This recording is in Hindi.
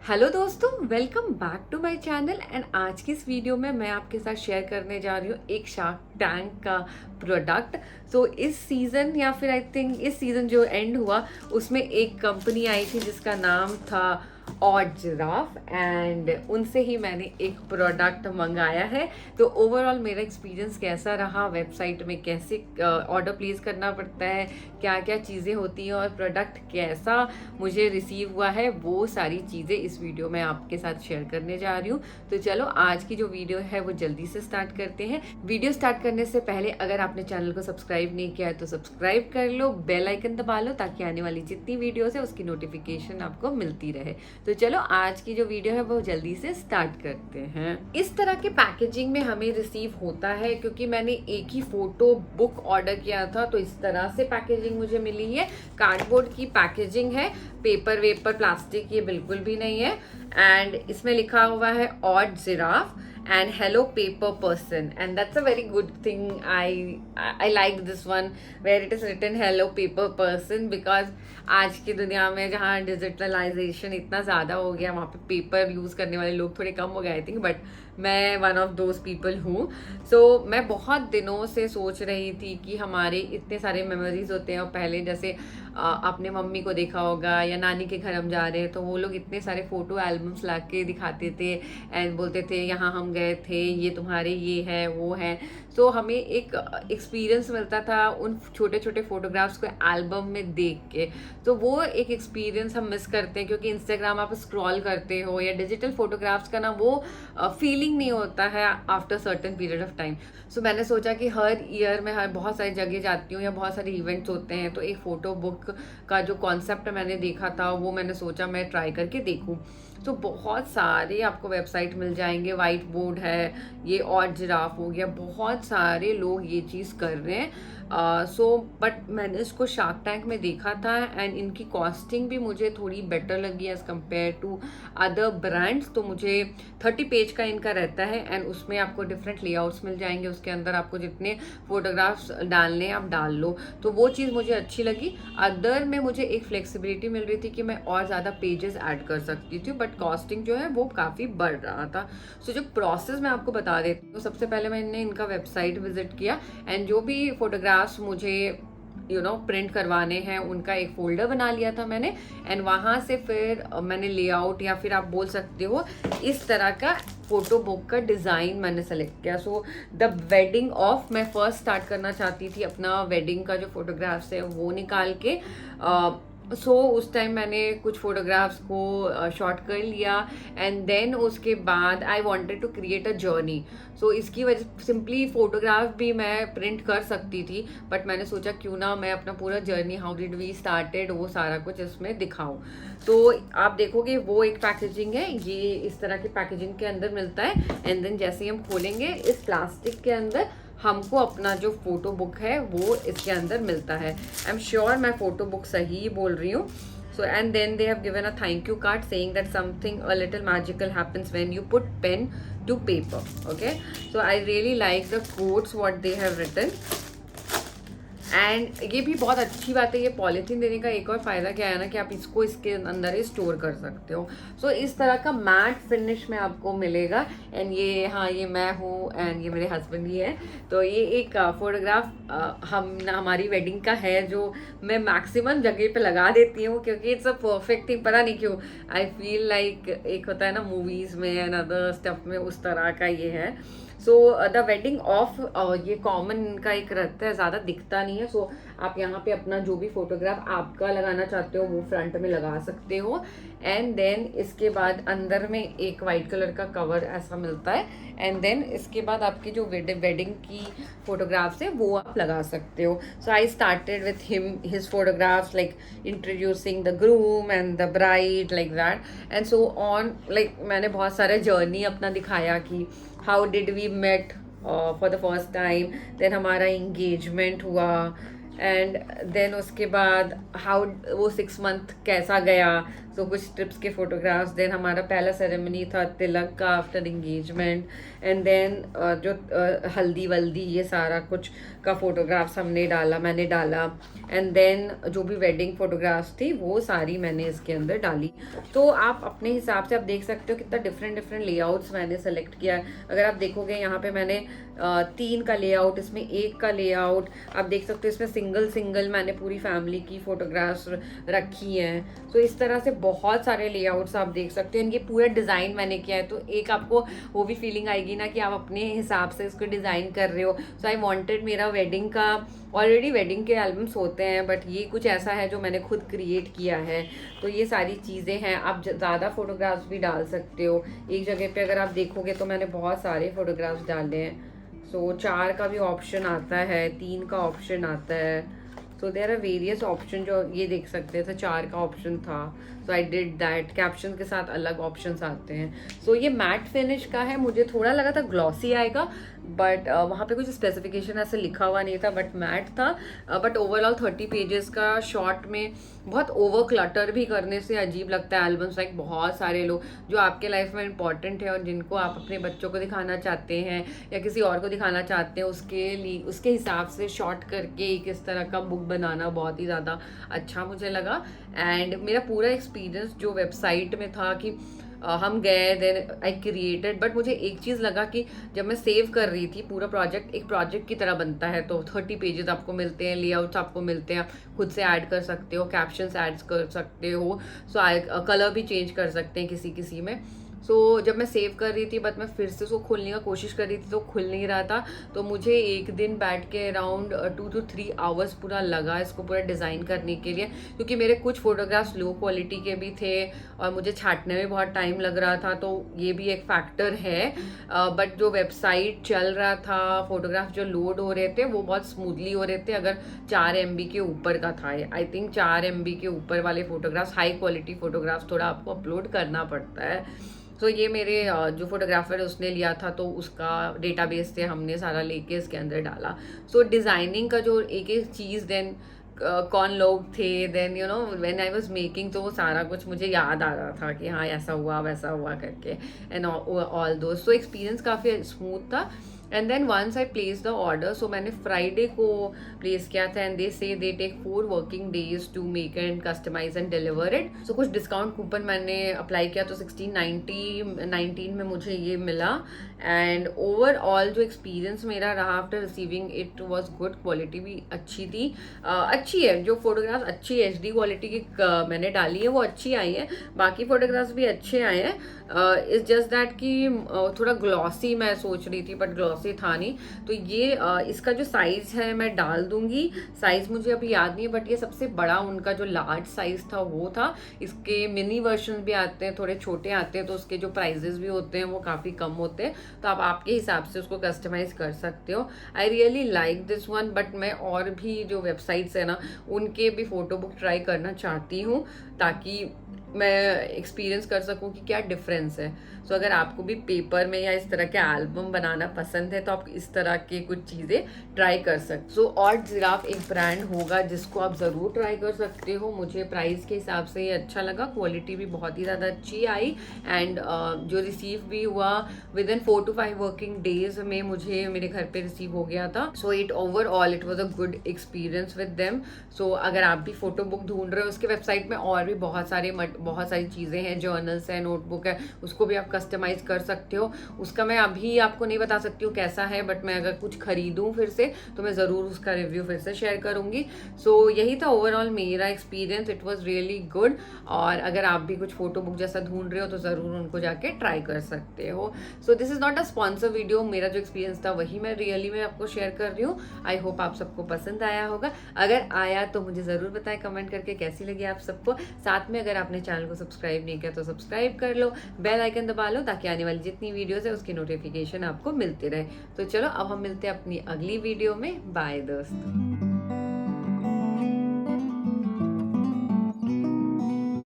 हेलो दोस्तों, welcome back to my channel. And आज की इस वीडियो में मैं आपके साथ शेयर करने जा रही हूँ एक शार्क टैंक का प्रोडक्ट। तो इस सीज़न या फिर आई थिंक इस सीज़न जो एंड हुआ उसमें एक कंपनी आई थी जिसका नाम था ऑड जिराफ, एंड उनसे ही मैंने एक प्रोडक्ट मंगाया है। तो ओवरऑल मेरा एक्सपीरियंस कैसा रहा, वेबसाइट में कैसे ऑर्डर प्लेस करना पड़ता है, क्या क्या चीज़ें होती हैं और प्रोडक्ट कैसा मुझे रिसीव हुआ है, वो सारी चीज़ें इस वीडियो में आपके साथ शेयर करने जा रही हूँ। तो चलो आज की जो वीडियो है वो जल्दी से स्टार्ट करते हैं। वीडियो स्टार्ट करने से पहले अगर आपने चैनल को सब्सक्राइब नहीं किया है तो सब्सक्राइब कर लो, बेल आइकन दबा लो ताकि आने वाली जितनी वीडियोस है उसकी नोटिफिकेशन आपको मिलती रहे। तो चलो आज की जो वीडियो है वो जल्दी से स्टार्ट करते हैं। इस तरह के पैकेजिंग में हमें रिसीव होता है क्योंकि मैंने एक ही फोटो बुक ऑर्डर किया था, तो इस तरह से पैकेजिंग मुझे मिली है। कार्डबोर्ड की पैकेजिंग है, पेपर वेपर प्लास्टिक ये बिल्कुल भी नहीं है। एंड इसमें लिखा हुआ है odd giraffe and hello paper person, and that's a very good thing. I like this one where it is written hello paper person, because आज की दुनिया में जहाँ डिजिटलाइजेशन इतना ज़्यादा हो गया वहाँ पे पेपर यूज़ करने वाले लोग थोड़े कम हो गए आई थिंक, बट मैं वन ऑफ दोज पीपल हूँ। सो मैं बहुत दिनों से सोच रही थी कि हमारे इतने सारे मेमोरीज होते हैं, और पहले जैसे अपने मम्मी को देखा होगा या नानी के घर हम जा रहे हैं तो वो लोग इतने सारे फ़ोटो एल्बम्स ला के दिखाते थे एंड बोलते थे यहाँ हम गए थे, ये तुम्हारे ये है वो है। तो हमें एक एक्सपीरियंस मिलता था उन छोटे छोटे फोटोग्राफ्स को एल्बम में देख के। तो वो एक एक्सपीरियंस हम मिस करते हैं क्योंकि इंस्टाग्राम आप स्क्रॉल करते हो या डिजिटल फोटोग्राफ्स का ना वो फीलिंग नहीं होता है after certain period of time. So मैंने सोचा कि हर ईयर में हर बहुत सारी जगह जाती हूँ या बहुत सारे इवेंट्स होते हैं, तो एक फ़ोटो बुक का जो कॉन्सेप्ट मैंने देखा था वो मैंने सोचा मैं ट्राई करके देखूँ। तो बहुत सारे आपको वेबसाइट मिल जाएंगे, वाइट बोर्ड है, ये ऑड जिराफ हो गया, बहुत सारे लोग ये चीज़ कर रहे हैं। बट मैंने इसको शार्क टैंक में देखा था एंड इनकी कॉस्टिंग भी मुझे थोड़ी बेटर लगी as compared to other brands. तो मुझे 30 पेज का इनका रहता है एंड उसमें आपको डिफरेंट लेआउट्स मिल जाएंगे, उसके अंदर आपको जितने फोटोग्राफ्स डालने आप डाल लो, तो वो चीज़ मुझे अच्छी लगी। अदर में मुझे एक फ्लेक्सिबिलिटी मिल रही थी कि मैं और ज़्यादा पेजेस ऐड कर सकती थी, बट कॉस्टिंग जो है वो काफ़ी बढ़ रहा था। सो जो प्रोसेस मैं आपको बता देती हूँ, तो सबसे पहले मैंने इनका वेबसाइट विजिट किया एंड जो भी फोटोग्राफ्स मुझे प्रिंट करवाने हैं उनका एक फोल्डर बना लिया था मैंने। एंड वहाँ से फिर मैंने लेआउट या फिर आप बोल सकते हो इस तरह का फोटो बुक का डिज़ाइन मैंने सेलेक्ट किया। सो द वेडिंग ऑफ मैं फर्स्ट स्टार्ट करना चाहती थी, अपना वेडिंग का जो फोटोग्राफ्स है वो निकाल के। उस टाइम मैंने कुछ फोटोग्राफ्स को शॉट कर लिया एंड देन उसके बाद I wanted to create a journey. So इसकी वजह सिंपली फोटोग्राफ भी मैं प्रिंट कर सकती थी, बट मैंने सोचा क्यों ना मैं अपना पूरा journey how did we started वो सारा कुछ इसमें दिखाऊं। तो आप देखोगे वो एक पैकेजिंग है, ये इस तरह की पैकेजिंग के अंदर मिलता है। एंड देन जैसे ही हम खोलेंगे इस प्लास्टिक के अंदर हमको अपना जो फोटो बुक है वो इसके अंदर मिलता है। आई एम श्योर मैं फोटो बुक सही बोल रही हूँ। So and then they have given a thank you card saying that something a little magical happens when you put pen to paper. Okay, so I really like the quotes what they have written. And ये भी बहुत अच्छी बात है, ये पॉलीथीन देने का एक और फ़ायदा क्या है ना कि आप इसको इसके अंदर ही स्टोर कर सकते हो। सो इस तरह का मैट फिनिश में आपको मिलेगा। एंड ये हाँ ये मैं हूँ एंड ये मेरे हस्बैंड ही है। तो ये एक फोटोग्राफ हमारी वेडिंग का है जो मैं मैक्सिमम जगह पे लगा देती हूँ क्योंकि इट्स अ परफेक्ट थिंग। पता नहीं क्यों आई फील लाइक एक होता है ना मूवीज़ में एंड अदर स्टफ में, उस तरह का ये है। सो द वेडिंग ऑफ ये कॉमन का एक रहता है, ज़्यादा दिखता नहीं है। सो आप यहाँ पे अपना जो भी फोटोग्राफ आपका लगाना चाहते हो वो फ्रंट में लगा सकते हो। एंड देन इसके बाद अंदर में एक वाइट कलर का कवर ऐसा मिलता है। एंड देन इसके बाद आपकी जो वेडिंग की फोटोग्राफ्स है वो आप लगा सकते हो। So I started with his photographs like introducing the groom and the bride like that and so on. Like मैंने बहुत सारे जर्नी अपना दिखाया कि how did we met for the first time, then हमारा इंगेजमेंट हुआ एंड देन उसके बाद हाउ वो 6 मंथ कैसा गया, तो कुछ ट्रिप्स के फोटोग्राफ्स। देन हमारा पहला सेरेमनी था तिलक का आफ्टर इंगेजमेंट, एंड देन जो हल्दी वल्दी ये सारा कुछ का फोटोग्राफ्स मैंने डाला। एंड देन जो भी वेडिंग फोटोग्राफ्स थी वो सारी मैंने इसके अंदर डाली। तो आप अपने हिसाब से आप देख सकते हो कितना डिफरेंट डिफरेंट लेआउट्स मैंने सेलेक्ट किया है। अगर आप देखोगे यहाँ पे मैंने 3 का लेआउट, इसमें 1 का लेआउट, आप देख सकते हो इसमें सिंगल सिंगल मैंने पूरी फैमिली की फोटोग्राफ्स रखी हैं। तो इस तरह से बहुत सारे लेआउट्स आप देख सकते हो। इनके पूरा डिज़ाइन मैंने किया है, तो एक आपको वो भी फीलिंग आएगी ना कि आप अपने हिसाब से इसको डिज़ाइन कर रहे हो। सो आई वांटेड मेरा वेडिंग का, ऑलरेडी वेडिंग के एल्बम्स होते हैं बट ये कुछ ऐसा है जो मैंने खुद क्रिएट किया है। तो ये सारी चीज़ें हैं। आप ज़्यादा फोटोग्राफ्स भी डाल सकते हो। एक जगह पे अगर आप देखोगे तो मैंने बहुत सारे फोटोग्राफ्स डाले हैं। सो 4 का भी ऑप्शन आता है, 3 का ऑप्शन आता है। So there are various option, जो ये देख सकते थे 4 का ऑप्शन था। So I did that. Caption के साथ अलग ऑप्शंस आते हैं। सो ये मैट फिनिश का है। मुझे थोड़ा लगा था ग्लॉसी आएगा बट वहाँ पे कुछ स्पेसिफिकेशन ऐसे लिखा हुआ नहीं था, बट मैट था। बट ओवरऑल 30 पेजेस का शॉर्ट में बहुत ओवर क्लटर भी करने से अजीब लगता है एल्बम्स। लाइक बहुत सारे लोग जो आपके लाइफ में इंपॉर्टेंट है और जिनको आप अपने बच्चों को दिखाना चाहते हैं या किसी और को दिखाना चाहते हैं, उसके लिए उसके हिसाब से शॉर्ट करके एक इस तरह का बुक बनाना बहुत ही ज़्यादा अच्छा मुझे लगा। एंड मेरा पूरा एक्सपीरियंस जो वेबसाइट में था कि हम गए, देन आई क्रिएटेड। बट मुझे एक चीज़ लगा कि जब मैं सेव कर रही थी, पूरा प्रोजेक्ट एक प्रोजेक्ट की तरह बनता है। तो 30 पेजेस आपको मिलते हैं, लेआउट्स आपको मिलते हैं, खुद से ऐड कर सकते हो, कैप्शंस ऐड कर सकते हो। सो कलर भी चेंज कर सकते हैं किसी किसी में। सो जब मैं सेव कर रही थी बट मैं फिर से उसको खोलने का कोशिश कर रही थी तो खुल नहीं रहा था। तो मुझे एक दिन बैठ के अराउंड 2 to 3 आवर्स पूरा लगा इसको पूरा डिज़ाइन करने के लिए, क्योंकि मेरे कुछ फोटोग्राफ्स लो क्वालिटी के भी थे और मुझे छांटने में बहुत टाइम लग रहा था। तो ये भी एक फैक्टर है। बट जो वेबसाइट चल रहा था, फोटोग्राफ जो लोड हो रहे थे वो बहुत स्मूथली हो रहे थे। अगर 4 MB के ऊपर का था, आई थिंक 4 MB के ऊपर वाले फोटोग्राफ्स, हाई क्वालिटी फोटोग्राफ्स थोड़ा आपको अपलोड करना पड़ता है। तो ये मेरे जो फोटोग्राफर है उसने लिया था, तो उसका डेटाबेस से हमने सारा लेके इसके अंदर डाला। सो डिज़ाइनिंग का जो एक एक चीज़, देन कौन लोग थे, then you know when I was making, तो वो सारा कुछ मुझे याद आ रहा था कि हाँ ऐसा हुआ वैसा हुआ करके, एंड ऑल दो। सो एक्सपीरियंस काफ़ी स्मूथ था। And then once I place the order, so मैंने फ्राइडे को प्लेस किया था, and they say they take 4 working days to make and customize and deliver it. So कुछ डिस्काउंट कूपन मैंने अप्लाई किया तो 1619 में मुझे ये मिला। एंड ओवरऑल जो एक्सपीरियंस मेरा रहा after receiving it was good. Quality भी अच्छी थी, अच्छी है। जो फोटोग्राफ्स अच्छी HD क्वालिटी की मैंने डाली है वो अच्छी आई है, बाकी फोटोग्राफ्स भी अच्छे आए हैं। इट्स जस्ट दैट कि थोड़ा ग्लॉसी मैं सोच रही थी बट ग्लॉसी था नहीं। तो ये इसका जो साइज़ है मैं डाल दूंगी, साइज़ मुझे अभी याद नहीं है, बट ये सबसे बड़ा उनका जो लार्ज साइज़ था वो था। इसके मिनी वर्जन भी आते हैं, थोड़े छोटे आते हैं, तो उसके जो प्राइजेस भी होते हैं वो काफ़ी कम होते हैं। तो आप आपके हिसाब से उसको कस्टमाइज कर सकते हो। I really like this one, but मैं और भी जो वेबसाइट्स है ना उनके भी फ़ोटो बुक ट्राई करना चाहती हूँ ताकि मैं एक्सपीरियंस कर सकूं कि क्या डिफरेंस है। सो अगर आपको भी पेपर में या इस तरह के एल्बम बनाना पसंद है तो आप इस तरह के कुछ चीज़ें ट्राई कर सकते। सो ऑड जिराफ एक ब्रांड होगा जिसको आप ज़रूर ट्राई कर सकते हो। मुझे प्राइस के हिसाब से ये अच्छा लगा, क्वालिटी भी बहुत ही ज़्यादा अच्छी आई, एंड जो रिसीव भी हुआ within 4 to 5 working days में मुझे मेरे घर पे रिसीव हो गया था। So overall it was a good experience with them. So अगर आप भी फोटो बुक ढूंढ रहे हो, उसके वेबसाइट में और भी बहुत सारी चीज़ें हैं, जर्नल्स है, नोटबुक है, उसको भी आप कस्टमाइज कर सकते हो। उसका मैं अभी आपको नहीं बता सकती हूँ कैसा है, बट मैं अगर कुछ खरीदूँ फिर से तो मैं ज़रूर उसका रिव्यू फिर से शेयर करूँगी। सो यही था ओवरऑल मेरा experience, it was really good. और अगर आप भी कुछ फोटो बुक जैसा ढूंढ रहे हो तो ज़रूर उनको जाके ट्राई कर सकते हो। So this is not a sponsor video, मेरा जो एक्सपीरियंस था वही मैं रियली में आपको शेयर कर रही हूँ। आई होप आप सबको पसंद आया होगा। अगर आया तो मुझे ज़रूर बताएं कमेंट करके कैसी लगी आप सबको। साथ में अगर आपने चैनल को सब्सक्राइब नहीं किया तो सब्सक्राइब कर लो, बेल आइकन दबा लो ताकि आने वाली जितनी वीडियोस है उसकी नोटिफिकेशन आपको मिलती रहे। तो चलो अब हम मिलते हैं अपनी अगली वीडियो में। बाय दोस्तों।